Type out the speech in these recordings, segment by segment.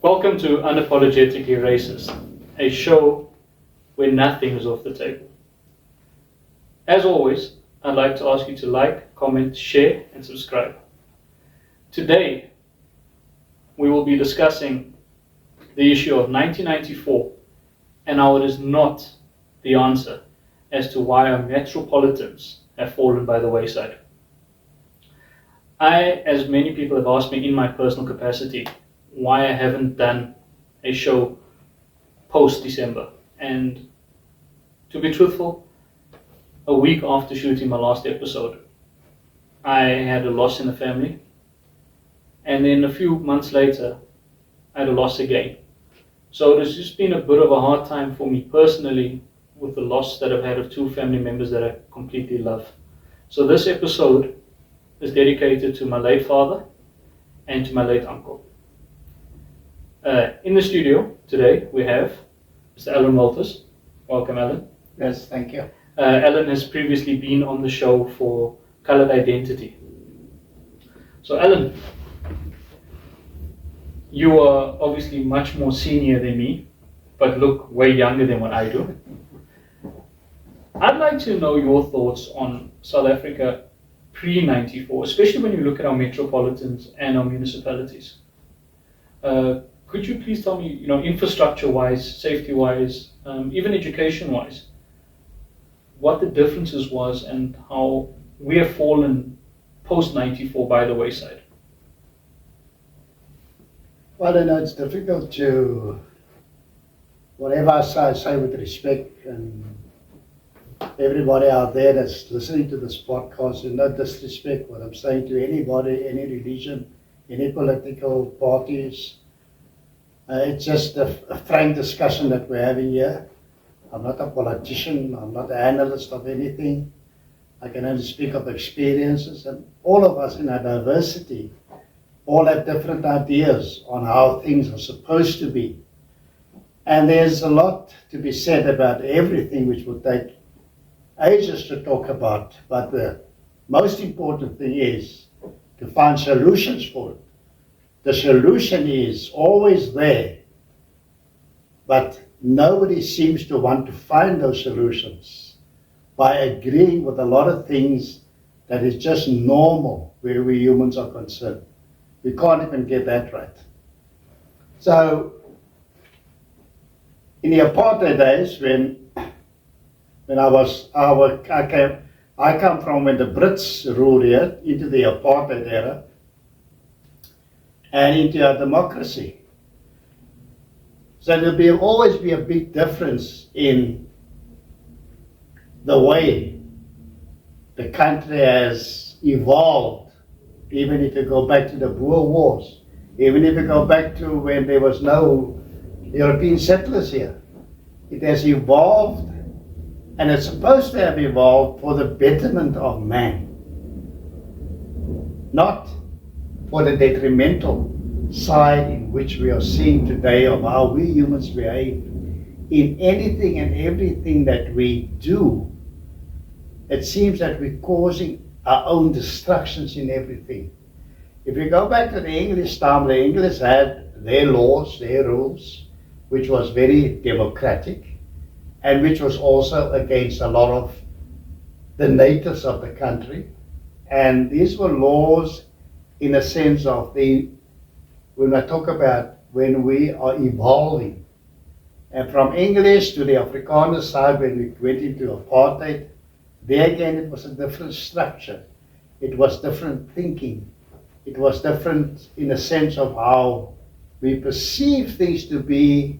Welcome to Unapologetically Racist, a show where nothing is off the table. As always, I'd like to ask you to like, comment, share, and subscribe. Today, we will be discussing the issue of 1994 and how it is not the answer as to why our metropolitans have fallen by the wayside. I, as many people have asked me in my personal capacity, why I haven't done a show post-December. And to be truthful, a week after shooting my last episode, I had a loss in the family. And then a few months later, I had a loss again. So it has just been a bit of a hard time for me personally with the loss that I've had of two family members that I completely love. So this episode is dedicated to my late father and to my late uncle. In the studio today we have Mr. Alan Walters. Welcome, Alan. Yes, thank you. Alan has previously been on the show for Colored Identity. So Alan, you are obviously much more senior than me, but look way younger than what I do. I'd like to know your thoughts on South Africa pre-94, especially when you look at our metropolitans and our municipalities. Could you please tell me, infrastructure-wise, safety-wise, even education-wise, what the differences was and how we have fallen post-94 by the wayside? Well, it's difficult to, whatever I say with respect, and everybody out there that's listening to this podcast, and no disrespect what I'm saying to anybody, any religion, any political parties. It's just a frank discussion that we're having here. I'm not a politician, I'm not an analyst of anything. I can only speak of experiences, and all of us in our diversity all have different ideas on how things are supposed to be. And there's a lot to be said about everything, which will take ages to talk about, but the most important thing is to find solutions for it. The solution is always there, but nobody seems to want to find those solutions by agreeing with a lot of things that is just normal where we humans are concerned. We can't even get that right. So, in the apartheid days, when I come from when the Brits ruled here into the apartheid era and into a democracy. So there'll always be a big difference in the way the country has evolved, even if you go back to the Boer Wars, even if you go back to when there was no European settlers here. It has evolved, and it's supposed to have evolved for the betterment of man, not for the detrimental side in which we are seeing today of how we humans behave in anything and everything that we do. It seems that we're causing our own destructions in everything. If you go back to the English time, the English had their laws, their rules, which was very democratic, and which was also against a lot of the natives of the country. And these were laws in a sense of when I talk about when we are evolving. And from English to the Afrikaner side, when we went into apartheid, there again it was a different structure. It was different thinking. It was different in a sense of how we perceive things to be,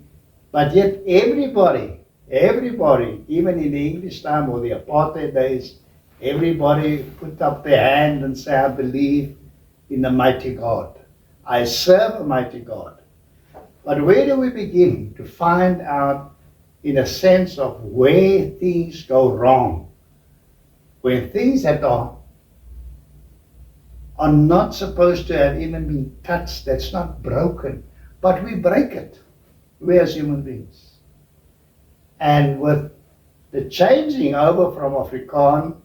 but yet everybody, even in the English time or the apartheid days, everybody put up their hand and say, I believe in the mighty God. I serve a mighty God. But where do we begin to find out, in a sense of where things go wrong? When things that are not supposed to have even been touched, that's not broken, but we break it, we as human beings. And with the changing over from Afrikaans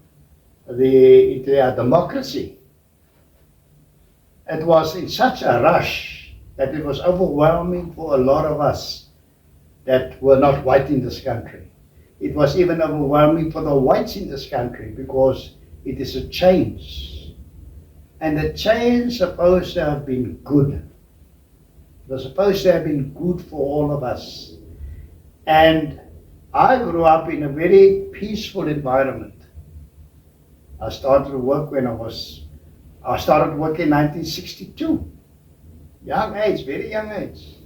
into our democracy, it was in such a rush that it was overwhelming for a lot of us that were not white in this country. It was even overwhelming for the whites in this country because it is a change. And the change is supposed to have been good. It was supposed to have been good for all of us. And I grew up in a very peaceful environment. I started work in 1962. Young age, very young age.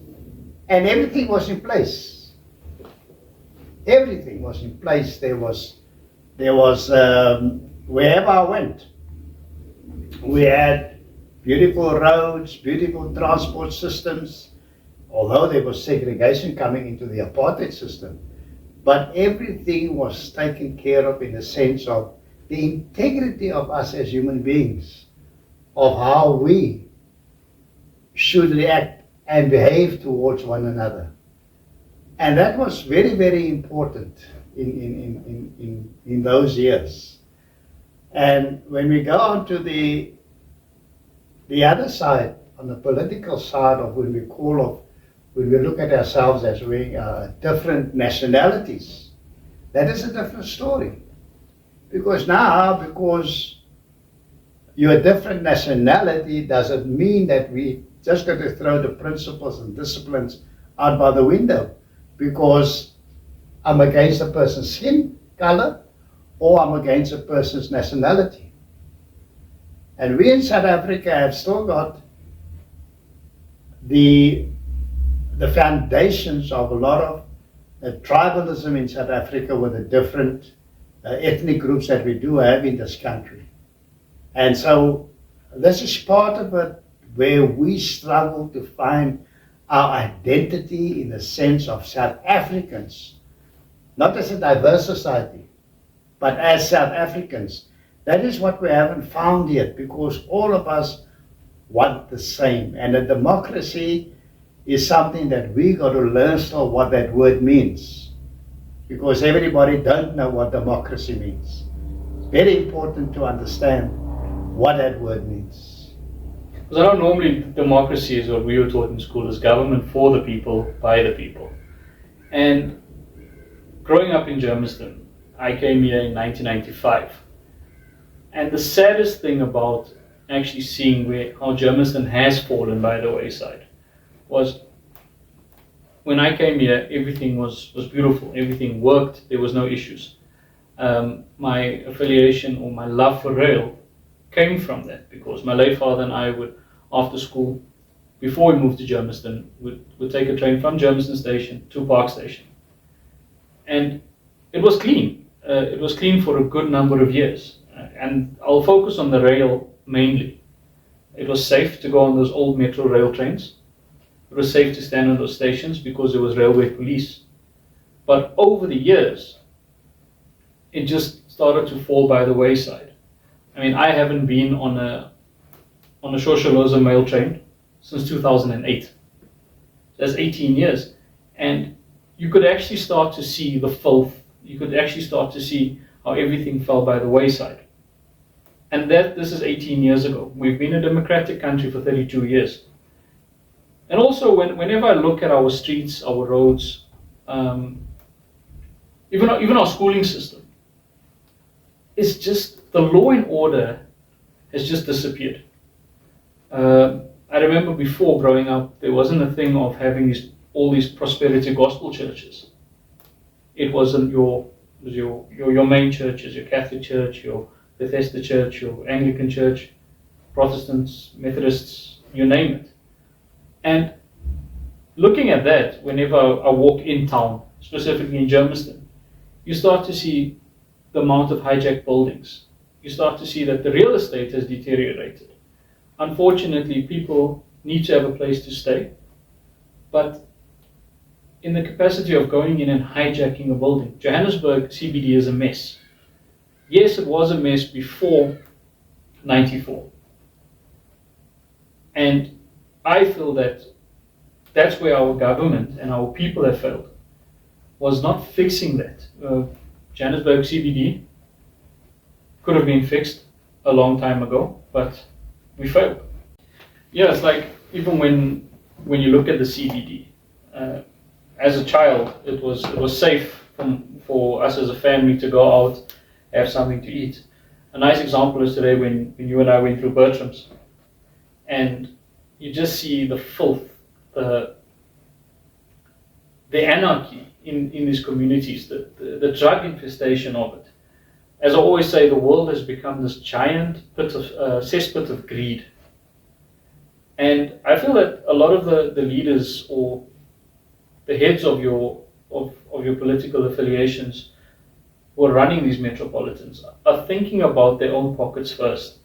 And everything was in place. Everything was in place. There was wherever I went, we had beautiful roads, beautiful transport systems, although there was segregation coming into the apartheid system. But everything was taken care of in the sense of the integrity of us as human beings, of how we should react and behave towards one another. And that was very, very important in those years. And when we go on to the other side, on the political side of when we look at ourselves as being different nationalities, that is a different story. Because you're a different nationality doesn't mean that we just got to throw the principles and disciplines out by the window because I'm against a person's skin color or I'm against a person's nationality. And we in South Africa have still got the foundations of a lot of tribalism in South Africa with the different ethnic groups that we do have in this country. And so this is part of it where we struggle to find our identity in the sense of South Africans, not as a diverse society, but as South Africans. That is what we haven't found yet, because all of us want the same. And a democracy is something that we got to learn still what that word means, because everybody don't know what democracy means. It's very important to understand what that word means. Because I know normally democracy is what we were taught in school as government for the people, by the people. And growing up in Germiston, I came here in 1995. And the saddest thing about actually seeing how Germiston has fallen by the wayside was when I came here, everything was beautiful, everything worked, there was no issues. My affiliation or my love for rail came from that, because my late father and I would, after school, before we moved to Germiston, would take a train from Germiston Station to Park Station. And it was clean. It was clean for a good number of years. And I'll focus on the rail mainly. It was safe to go on those old metro rail trains. It was safe to stand on those stations because there was railway police. But over the years, it just started to fall by the wayside. I mean, I haven't been on a Shosholoza mail train since 2008. That's 18 years. And you could actually start to see the filth. You could actually start to see how everything fell by the wayside. And this is 18 years ago. We've been a democratic country for 32 years. And also, whenever I look at our streets, our roads, even our schooling system, it's just the law and order has just disappeared. I remember before growing up, there wasn't a thing of having all these prosperity gospel churches. It wasn't your main churches, your Catholic Church, your Bethesda Church, your Anglican Church, Protestants, Methodists, you name it. And looking at that, whenever I walk in town, specifically in Germiston, you start to see the amount of hijacked buildings. You start to see that the real estate has deteriorated. Unfortunately, people need to have a place to stay, but in the capacity of going in and hijacking a building, Johannesburg CBD is a mess. Yes, it was a mess before 94. And I feel that that's where our government and our people have failed, was not fixing that. Johannesburg CBD could have been fixed a long time ago, but we failed. Yeah, it's like even when when you look at the CBD, as a child, it was safe for us as a family to go out, have something to eat. A nice example is today when you and I went through Bertram's, and you just see the filth, the anarchy in these communities, the drug infestation of it. As I always say, the world has become this giant cesspit of greed. And I feel that a lot of the leaders or the heads of your political affiliations who are running these metropolitans are thinking about their own pockets first.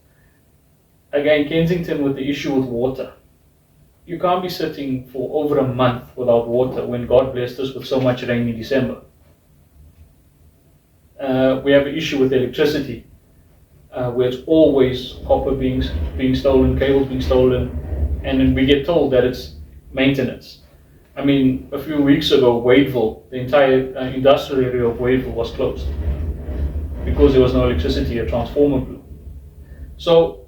Again, Kensington with the issue with water. You can't be sitting for over a month without water when God blessed us with so much rain in December. We have an issue with electricity, where it's always copper being stolen, cables being stolen, and then we get told that it's maintenance. I mean, a few weeks ago, Wadeville, the entire industrial area of Wadeville was closed because there was no electricity, a transformer blew. So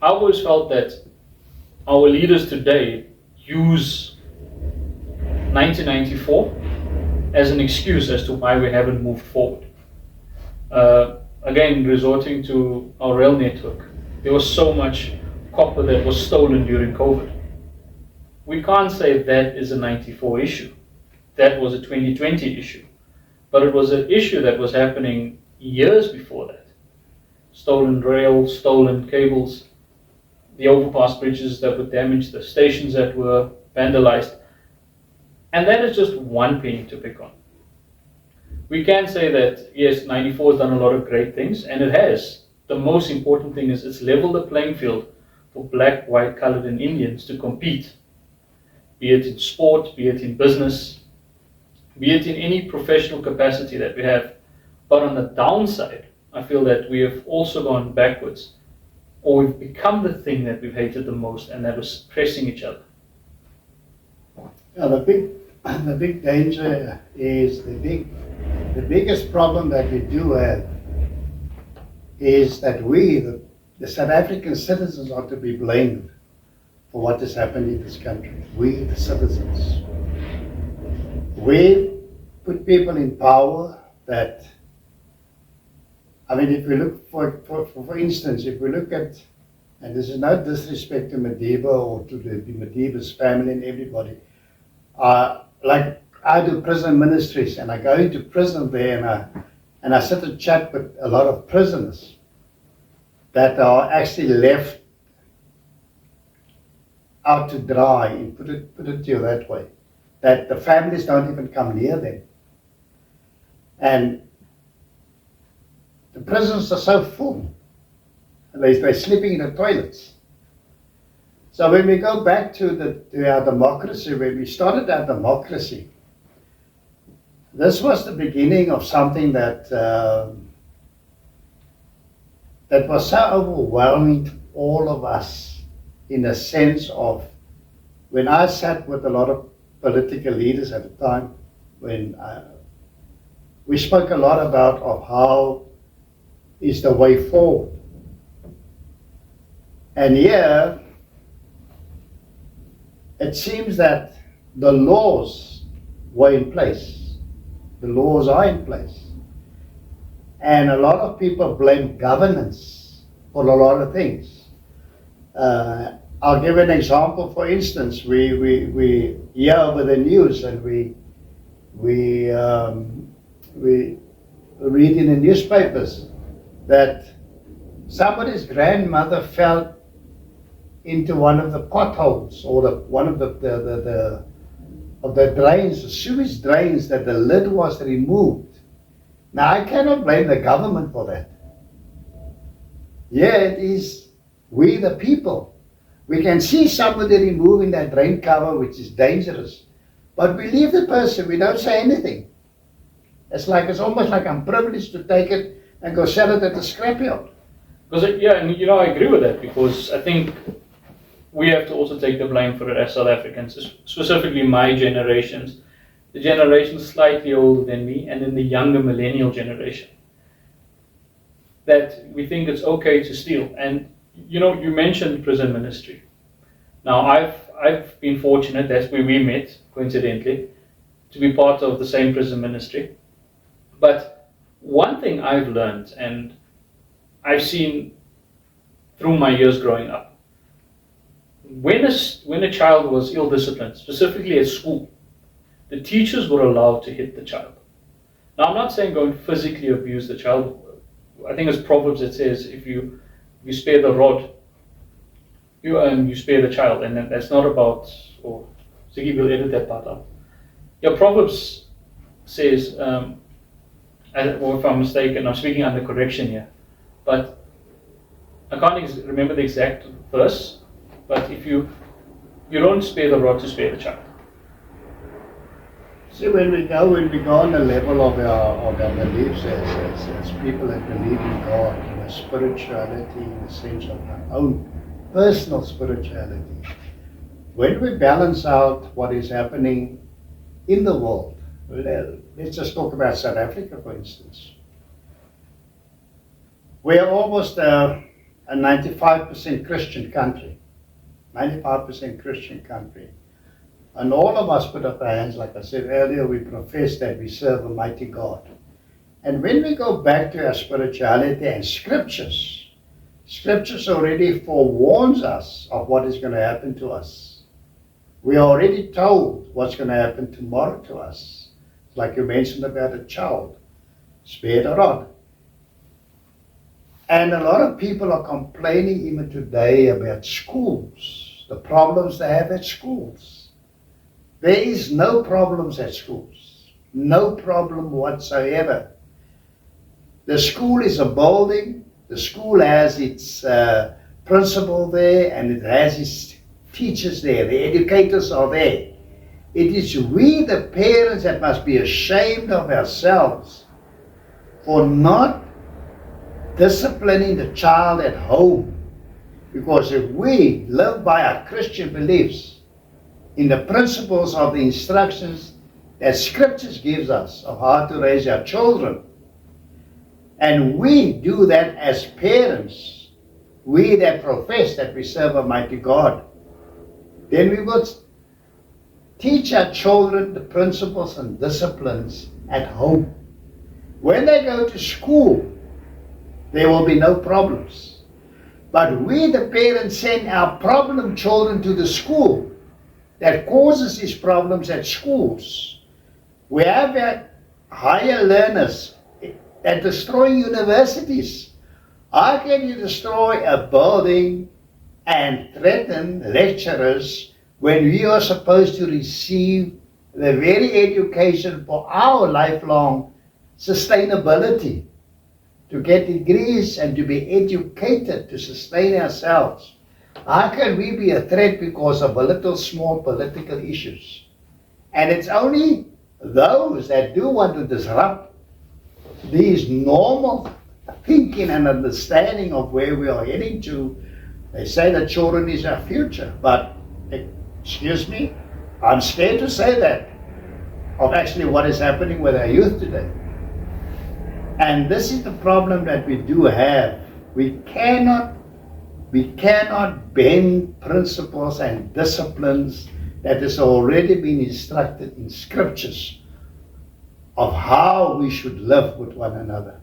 I always felt that our leaders today use 1994 as an excuse as to why we haven't moved forward. Again, resorting to our rail network, there was so much copper that was stolen during COVID. We can't say that is a 94 issue. That was a 2020 issue. But it was an issue that was happening years before that. Stolen rail, stolen cables, the overpass bridges that were damaged, the stations that were vandalized. And that is just one penny to pick on. We can say that, yes, 94 has done a lot of great things, and it has. The most important thing is it's leveled the playing field for black, white, colored, and Indians to compete, be it in sport, be it in business, be it in any professional capacity that we have. But on the downside, I feel that we have also gone backwards, or we've become the thing that we've hated the most, and that was suppressing each other. Yeah, the big danger is the biggest problem that we do have is that we, the South African citizens, are to be blamed for what has happened in this country. We, the citizens. We put people in power that, I mean, if we look, for instance, if we look at, and this is no disrespect to Madiba or to the Madiba's family and everybody, like I do prison ministries, and I go into prison there and I sit and chat with a lot of prisoners that are actually left out to dry, and put it to you that way, that the families don't even come near them. And the prisons are so full, and they're sleeping in the toilets. So when we go back to our democracy, when we started our democracy, this was the beginning of something that that was so overwhelming to all of us, in the sense of, when I sat with a lot of political leaders at the time, when we spoke a lot about of how is the way forward. And here, it seems that the laws were in place. The laws are in place. And a lot of people blame governance for a lot of things. I'll give an example. For instance, we hear over the news, and we read in the newspapers that somebody's grandmother fell into one of the potholes, or one of the drains, the sewage drains, that the lid was removed. Now, I cannot blame the government for that. Yeah, it is we the people. We can see somebody removing that drain cover, which is dangerous, but we leave the person, we don't say anything. It's almost like I'm privileged to take it and go sell it at the scrapyard. Because, yeah, and I agree with that, because I think we have to also take the blame for it as South Africans, specifically my generations, the generation slightly older than me, and then the younger millennial generation, that we think it's okay to steal. And you mentioned prison ministry. Now, I've been fortunate, that's where we met, coincidentally, to be part of the same prison ministry. But one thing I've learned, and I've seen through my years growing up, when a child was ill-disciplined, specifically at school, the teachers were allowed to hit the child. Now, I'm not saying go and physically abuse the child. I think it's Proverbs that says if you spare the rod, you spare the child, and that's not about, or Ziggy will edit that part out. Yeah, Proverbs says, or if I'm mistaken, I'm speaking under correction here, but I can't remember the exact verse, but if you don't spare the rod to spare the child. So when we go on the level of our beliefs as people that believe in God, in spirituality, in the sense of our own personal spirituality, when we balance out what is happening in the world, let's just talk about South Africa, for instance. We are almost a 95% Christian country. 95% Christian country. And all of us put up our hands, like I said earlier, we profess that we serve a mighty God. And when we go back to our spirituality and scriptures already forewarns us of what is going to happen to us. We are already told what's going to happen tomorrow to us. Like you mentioned about a child, spare the rod. And a lot of people are complaining even today about schools, the problems they have at schools. There is no problems at schools, no problem whatsoever. The school is a building, the school has its principal there, and it has its teachers there, the educators are there. It is we, the parents, that must be ashamed of ourselves for not disciplining the child at home. Because if we live by our Christian beliefs, in the principles of the instructions that scriptures gives us of how to raise our children, and we do that as parents, we that profess that we serve a mighty God, then we will teach our children the principles and disciplines at home. When they go to school, there will be no problems. But we, the parents, send our problem children to the school that causes these problems at schools. We have higher learners that destroy universities. How can you destroy a building and threaten lecturers when we are supposed to receive the very education for our lifelong sustainability, to get degrees and to be educated to sustain ourselves? How can we be a threat because of a little small political issues? And it's only those that do want to disrupt these normal thinking and understanding of where we are heading to. They say that children is our future, but excuse me, I'm scared to say that of actually what is happening with our youth today. And this is the problem that we do have. We cannot bend principles and disciplines that has already been instructed in scriptures of how we should live with one another.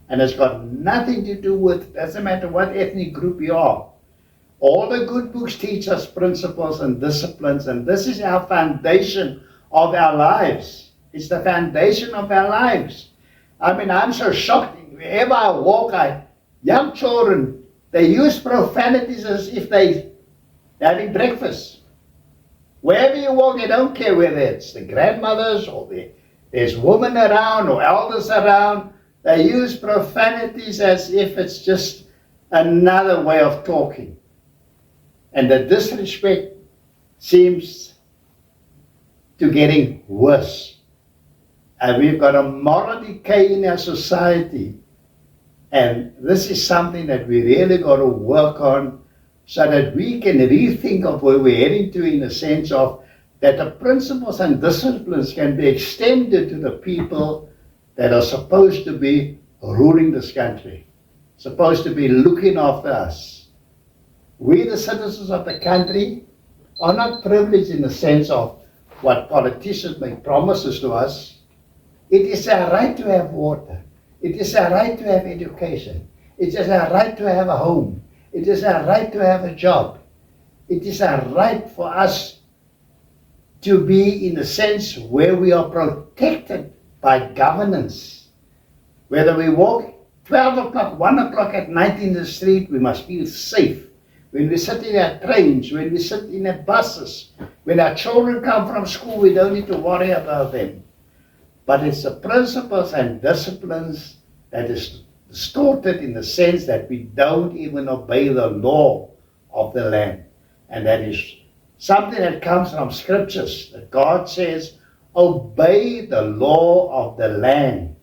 And it's got nothing to do with, doesn't matter what ethnic group you are. All the good books teach us principles and disciplines, and this is our foundation of our lives. It's the foundation of our lives. I mean, I'm so shocked. Wherever I walk, young children, they use profanities as if they're having breakfast. Wherever you walk, they don't care whether it's the grandmothers or there's women around or elders around. They use profanities as if it's just another way of talking. And the disrespect seems to getting worse. And we've got a moral decay in our society. And this is something that we really got to work on so that we can rethink of where we're heading to, in the sense of that the principles and disciplines can be extended to the people that are supposed to be ruling this country, supposed to be looking after us. We, the citizens of the country, are not privileged in the sense of what politicians make promises to us. It is our right to have water. It is our right to have education. It is our right to have a home. It is our right to have a job. It is our right for us to be in a sense where we are protected by governance. Whether we walk 12 o'clock, 1 o'clock at night in the street, we must feel safe. When we sit in our trains, when we sit in our buses, when our children come from school, we don't need to worry about them. But it's the principles and disciplines that is distorted in the sense that we don't even obey the law of the land. And that is something that comes from scriptures, that God says, obey the law of the land.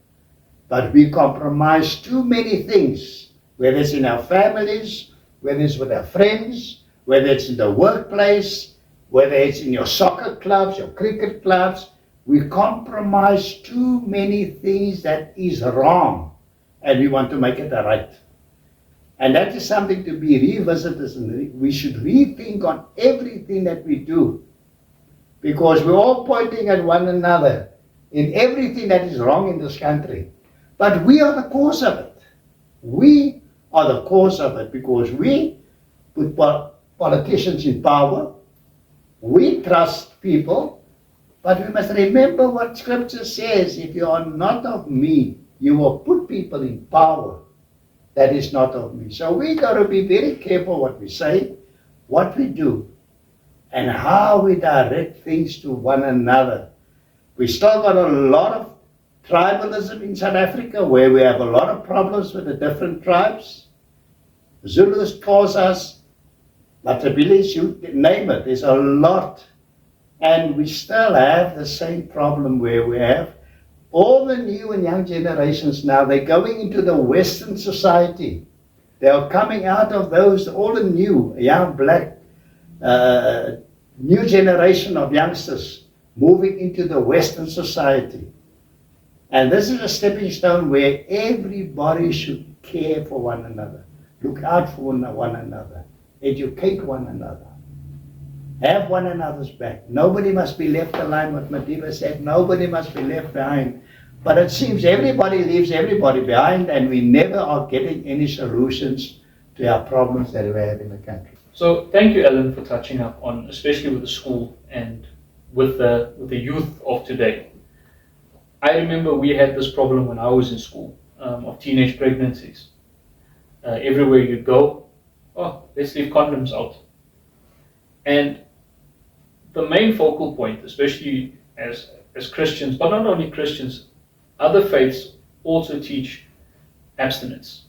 But we compromise too many things, whether it's in our families, whether it's with our friends, whether it's in the workplace, whether it's in your soccer clubs, your cricket clubs. We compromise too many things that is wrong, and we want to make it right. And that is something to be revisited, and we should rethink on everything that we do, because we're all pointing at one another in everything that is wrong in this country. But we are the cause of it. We are the cause of it because we put politicians in power. We trust people. But we must remember what Scripture says. If you are not of me, you will put people in power that is not of me. So we got to be very careful what we say, what we do, and how we direct things to one another. We still got a lot of tribalism in South Africa, where we have a lot of problems with the different tribes. Zulus cause us, Matabiles, you name it, there's a lot. And we still have the same problem where we have all the new and young generations now, they're going into the Western society. They are coming out of those, all the new, young black, new generation of youngsters moving into the Western society. And this is a stepping stone where everybody should care for one another, look out for one another, educate one another, have one another's back. Nobody must be left alone, what Madiba said, nobody must be left behind. But it seems everybody leaves everybody behind, and we never are getting any solutions to our problems that we have in the country. So thank you, Ellen, for touching up on, especially with the school and with the youth of today. I remember we had this problem when I was in school, of teenage pregnancies. Everywhere you go, oh, let's leave condoms out. And the main focal point, especially as Christians, but not only Christians, other faiths also teach abstinence.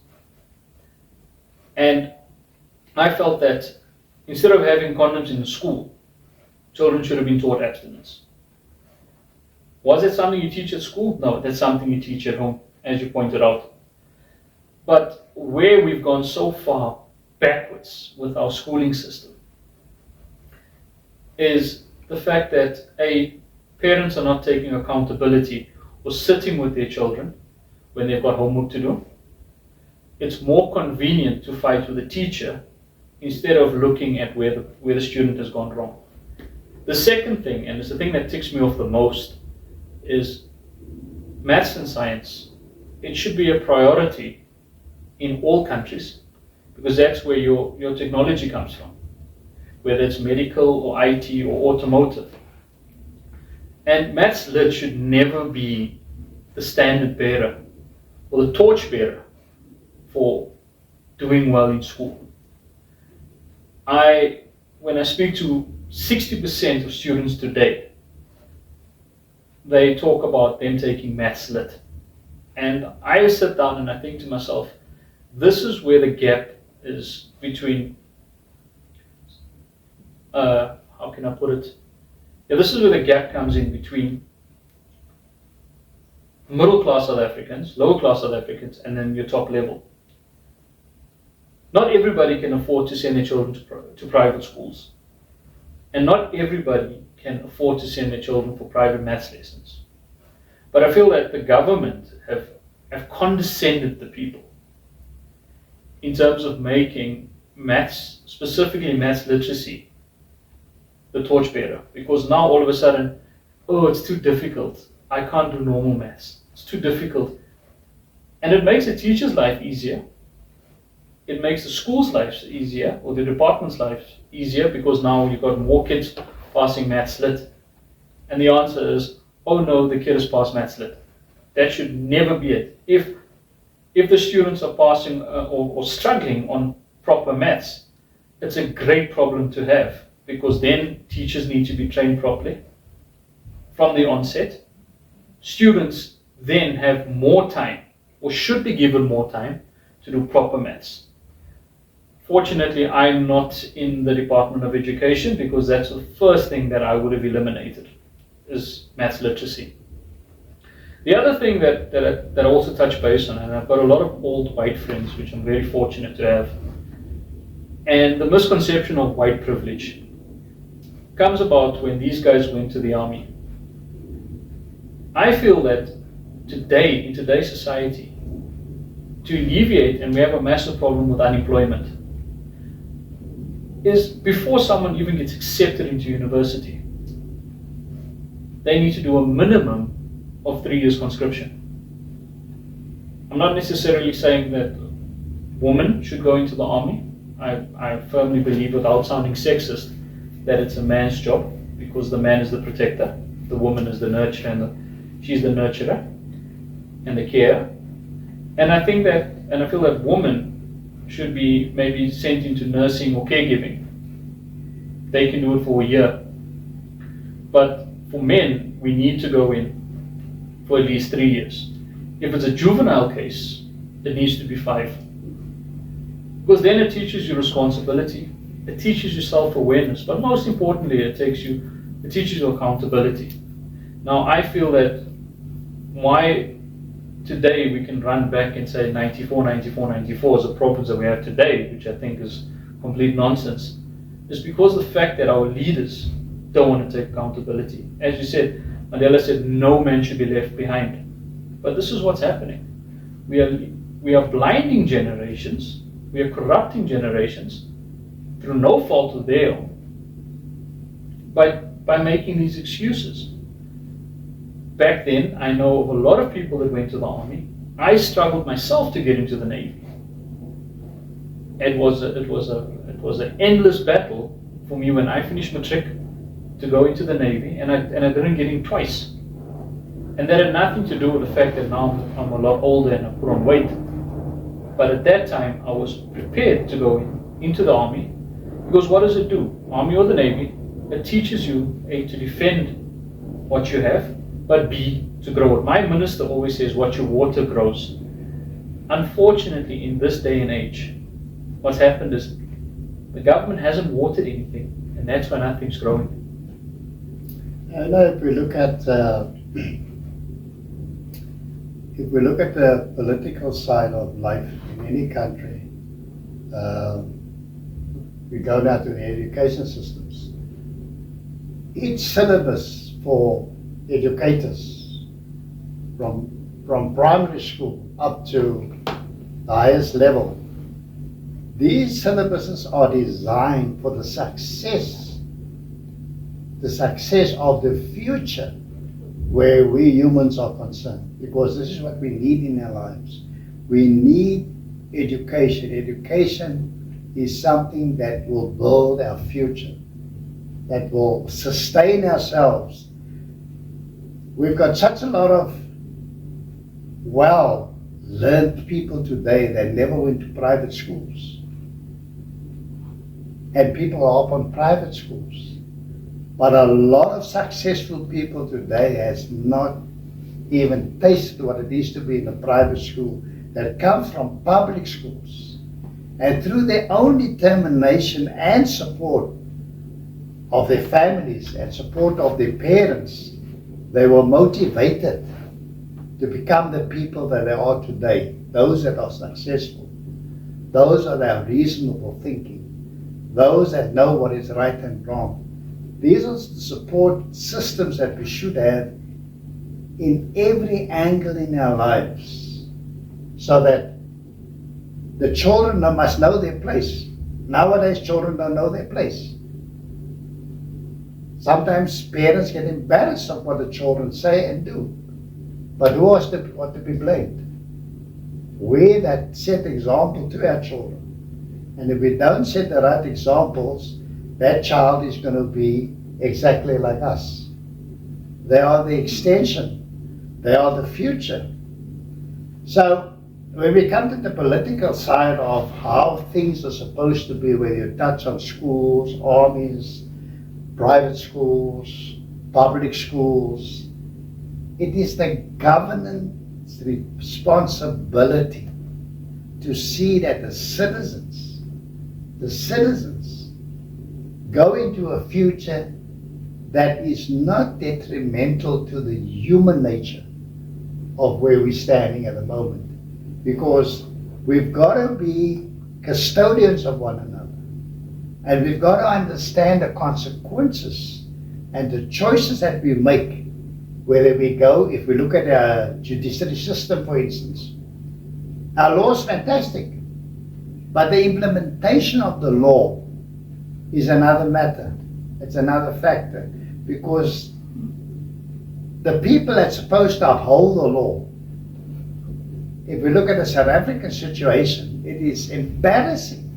And I felt that instead of having condoms in the school, children should have been taught abstinence. Was it something you teach at school? No, that's something you teach at home, as you pointed out. But where we've gone so far backwards with our schooling system is the fact that parents are not taking accountability or sitting with their children when they've got homework to do. It's more convenient to fight with the teacher instead of looking at where the student has gone wrong. The second thing, and it's the thing that ticks me off the most, is maths and science. It should be a priority in all countries, because that's where your technology comes from, whether it's medical or IT or automotive. And maths lit should never be the standard bearer or the torch bearer for doing well in school. When I speak to 60% of students today, they talk about them taking maths lit. And I sit down and I think to myself, this is where the gap is between, how can I put it? Yeah, this is where the gap comes in between middle class South Africans, lower class South Africans, and then your top level. Not everybody can afford to send their children to private schools. And not everybody can afford to send their children for private maths lessons. But I feel that the government have condescended the people in terms of making maths, specifically maths literacy, the torchbearer, because now all of a sudden, oh, it's too difficult. I can't do normal maths. It's too difficult. And it makes the teacher's life easier. It makes the school's life easier, or the department's life easier, because now you've got more kids passing maths lit. And the answer is, oh no, the kid has passed maths lit. That should never be it. If the students are passing or struggling on proper maths, it's a great problem to have, because then teachers need to be trained properly from the onset. Students then have more time, or should be given more time, to do proper maths. Fortunately, I'm not in the Department of Education, because that's the first thing that I would have eliminated, is maths literacy. The other thing that I also touch base on, and I've got a lot of old white friends, which I'm very fortunate to have, and the misconception of white privilege comes about when these guys went to the army. I feel that today, in today's society, to alleviate, and we have a massive problem with unemployment, is before someone even gets accepted into university, they need to do a minimum of 3 years conscription. I'm not necessarily saying that women should go into the army. I firmly believe, without sounding sexist, that it's a man's job, because the man is the protector, the woman is the nurturer, and she's the nurturer and the carer. And I think that, and I feel that women should be maybe sent into nursing or caregiving. They can do it for a year. But for men, we need to go in for at least 3 years. If it's a juvenile case, it needs to be 5. Because then it teaches you responsibility, it teaches you self-awareness, but most importantly, it teaches you accountability. Now, I feel that why today we can run back and say 94 is the problems that we have today, which I think is complete nonsense, is because the fact that our leaders don't want to take accountability. As you said, Mandela said, no man should be left behind. But this is what's happening. We are blinding generations, we are corrupting generations through no fault of their own by making these excuses. Back then, I know of a lot of people that went to the army. I struggled myself to get into the Navy. It was an endless battle for me when I finished matric to go into the Navy, and I didn't get in twice. And that had nothing to do with the fact that now I'm a lot older and I put on weight. But at that time, I was prepared to go into the army, because what does it do? Army or the Navy, it teaches you A, to defend what you have, but B, to grow it. My minister always says, watch your water grows. Unfortunately, in this day and age, what's happened is the government hasn't watered anything, and that's why nothing's growing. I know if we look at the political side of life in any country, we go now to the education systems. Each syllabus for educators from primary school up to the highest level, these syllabuses are designed for the success of the future where we humans are concerned, because this is what we need in our lives. We need education. Education is something that will build our future, that will sustain ourselves. We've got such a lot of well-learned people today that never went to private schools. And people are up on private schools. But a lot of successful people today has not even tasted what it is to be in a private school, that come from public schools. And through their own determination and support of their families and support of their parents, they were motivated to become the people that they are today. Those that are successful, those that have reasonable thinking, those that know what is right and wrong. These are the support systems that we should have in every angle in our lives, so that the children must know their place. Nowadays, children don't know their place. Sometimes parents get embarrassed of what the children say and do. But who ought to be blamed? We that set example to our children. And if we don't set the right examples, that child is going to be exactly like us. They are the extension. They are the future. So when we come to the political side of how things are supposed to be, where you touch on schools, armies, private schools, public schools, it is the government's responsibility to see that the citizens go into a future that is not detrimental to the human nature of where we're standing at the moment. Because we've got to be custodians of one another. And we've got to understand the consequences and the choices that we make, whether we go, if we look at our judiciary system, for instance. Our law is fantastic, but the implementation of the law is another matter. It's another factor, because the people that's supposed to uphold the law, if we look at the South African situation, it is embarrassing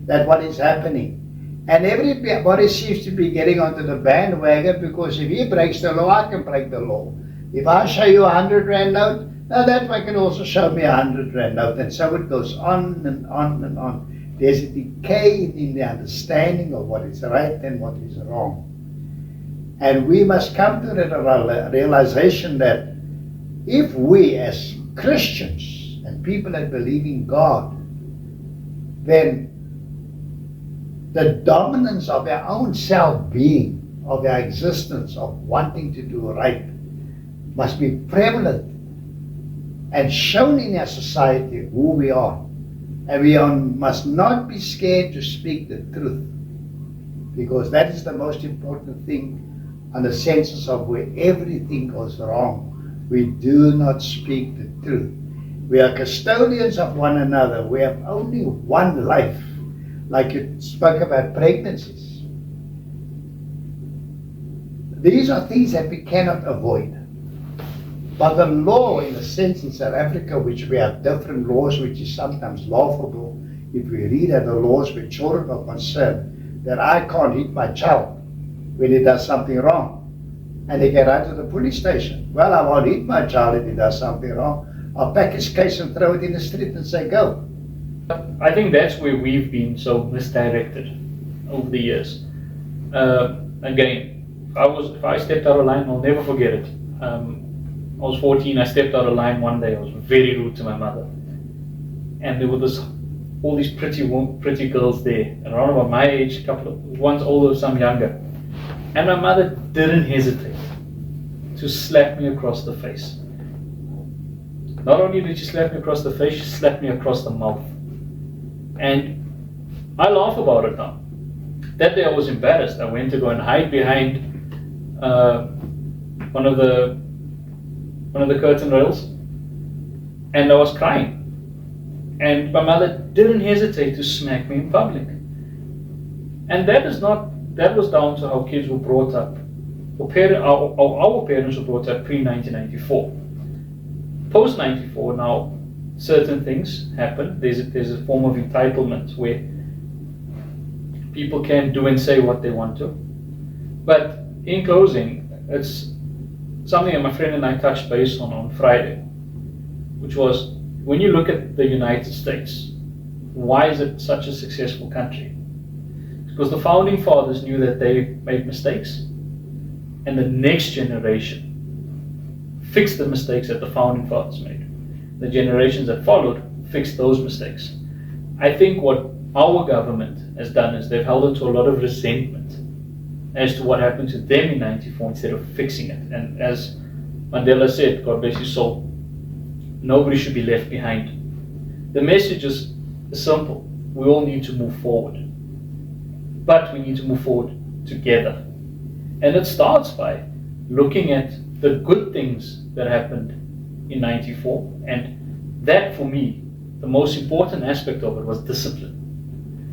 that what is happening. And everybody seems to be getting onto the bandwagon, because if he breaks the law, I can break the law. If I show you 100 Rand note, now that one can also show me 100 Rand note, and so it goes on and on and on. There's a decay in the understanding of what is right and what is wrong. And we must come to the realization that if we as Christians and people that believe in God, then the dominance of our own self-being, of our existence, of wanting to do right, must be prevalent and shown in our society who we are. And we must not be scared to speak the truth, because that is the most important thing on the census of where everything goes wrong. We do not speak the truth. We are custodians of one another. We have only one life. Like you spoke about pregnancies. These are things that we cannot avoid. But the law, in a sense, in South Africa, which we have different laws, which is sometimes laughable, if we read at the laws where children are concerned, that I can't hit my child when he does something wrong. And they get out to the police station. Well, I won't hit my child if he does something wrong. I'll pack his case and throw it in the street and say, go. I think that's where we've been so misdirected over the years. Again, if I stepped out of line, I'll never forget it. I was 14, I stepped out of line one day. I was very rude to my mother. And there were all these pretty girls there, around about my age, one's older, some younger. And my mother didn't hesitate to slap me across the face. Not only did she slap me across the face, she slapped me across the mouth. And I laugh about it now. That day I was embarrassed. I went to go and hide behind one of the curtain rails, and I was crying. And my mother didn't hesitate to smack me in public. And that was down to how kids were brought up. Our parents were brought up pre-1994. Post-94 now, certain things happen. There's a form of entitlement where people can do and say what they want to. But in closing, it's something that my friend and I touched base on Friday, which was, when you look at the United States, why is it such a successful country? Because the founding fathers knew that they made mistakes, and the next generation fixed the mistakes that the founding fathers made. The generations that followed fixed those mistakes. I think what our government has done is they've held on to a lot of resentment as to what happened to them in '94 instead of fixing it. And as Mandela said, God bless his soul, nobody should be left behind. The message is simple. We all need to move forward. But we need to move forward together. And it starts by looking at the good things that happened in '94. And that, for me, the most important aspect of it was discipline.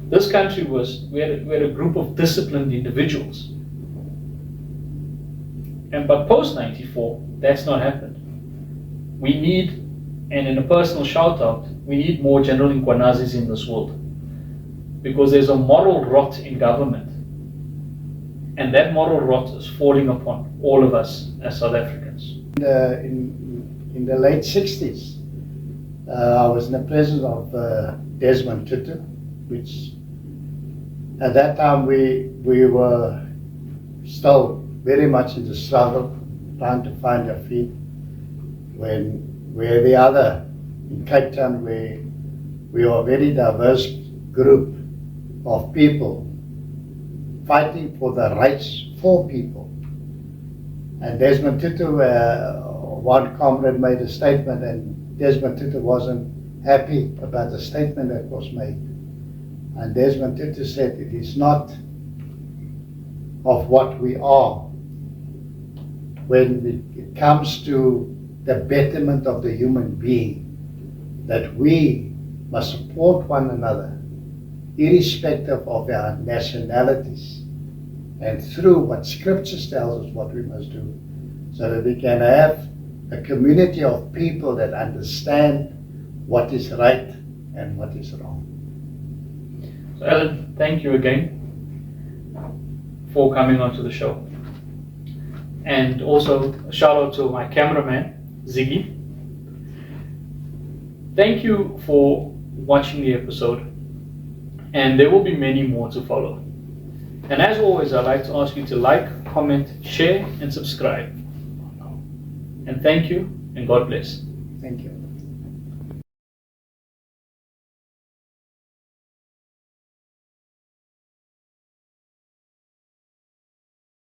This country we had a group of disciplined individuals. But post 94, that's not happened. We need, and in a personal shout out, we need more General Nkwanazis in this world. Because there's a moral rot in government. And that moral rot is falling upon all of us as South Africans. In the late 60s, I was in the presence of Desmond Tutu, which at that time we were still very much in the struggle, trying to find our feet. Where the other, in Cape Town, we were a very diverse group of people fighting for the rights for people. And Desmond Tutu, one comrade made a statement, and Desmond Tutu wasn't happy about the statement that was made. And Desmond Tutu said, it is not of what we are. When it comes to the betterment of the human being, that we must support one another, irrespective of our nationalities, and through what scriptures tells us what we must do, so that we can have a community of people that understand what is right and what is wrong. So Alan, thank you again for coming onto the show. And also a shout out to my cameraman, Ziggy. Thank you for watching the episode, and there will be many more to follow. And as always, I'd like to ask you to like, comment, share, and subscribe. And thank you, and God bless. Thank you.